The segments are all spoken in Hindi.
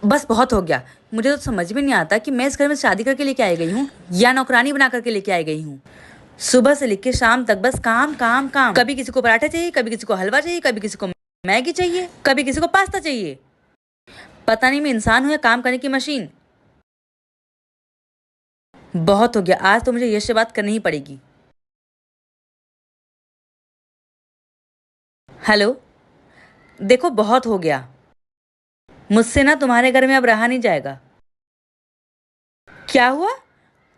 बस बहुत हो गया। मुझे तो समझ में नहीं आता कि मैं इस घर में शादी करके लेके आई गई हूँ या नौकरानी बना करके लेके आई गई हूँ। सुबह से लेके शाम तक बस काम काम काम। कभी किसी को पराठा चाहिए, कभी किसी को हलवा चाहिए, कभी किसी को मैगी चाहिए, कभी किसी को पास्ता चाहिए। पता नहीं मैं इंसान हूँ या काम करने की मशीन। बहुत हो गया, आज तो मुझे यश से बात करनी ही पड़ेगी। हेलो, देखो बहुत हो गया। मुझसे ना तुम्हारे घर में अब रहा नहीं जाएगा। क्या हुआ?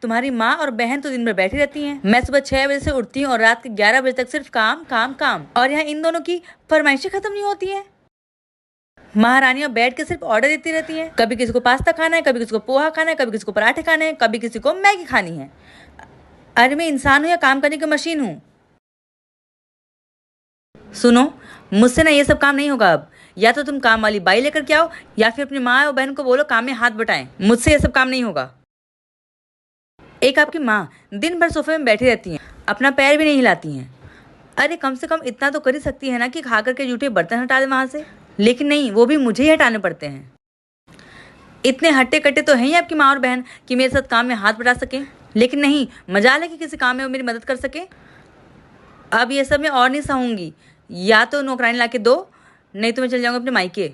तुम्हारी माँ और बहन तो दिन भर बैठी रहती हैं। मैं सुबह 6 बजे से उठती हूँ और रात के 11 बजे तक सिर्फ काम काम काम, और यहाँ इन दोनों की फरमाइशें खत्म नहीं होती हैं। महारानियां बैठ के सिर्फ ऑर्डर देती रहती हैं। कभी किसी को पास्ता खाना है, कभी किसी को पोहा खाना है, कभी किसी को पराठे खाने हैं, कभी किसी को मैगी खानी है। अरे मैं इंसान हूँ या काम करने की मशीन हूँ? सुनो, मुझसे ना ये सब काम नहीं होगा अब। या तो तुम काम वाली बाई लेकर के आओ, या फिर अपनी माँ और बहन को बोलो काम में हाथ बटाएं। मुझसे ये सब काम नहीं होगा। एक आपकी माँ दिन भर सोफे में बैठी रहती हैं, अपना पैर भी नहीं हिलाती हैं। अरे कम से कम इतना तो कर ही सकती है ना कि खा करके जूठे बर्तन हटा दे वहां से। लेकिन नहीं, वो भी मुझे ही हटाने पड़ते हैं। इतने हट्टे कट्टे तो हैं ही आपकी माँ और बहन कि मेरे साथ काम में हाथ बटा सकें, लेकिन नहीं, मजाल है कि किसी काम में वो मेरी मदद कर सके। अब ये सब मैं और नहीं सहूंगी। या तो नौकरानी ला के दो, नहीं तो मैं चल जाऊंगा अपने मायके।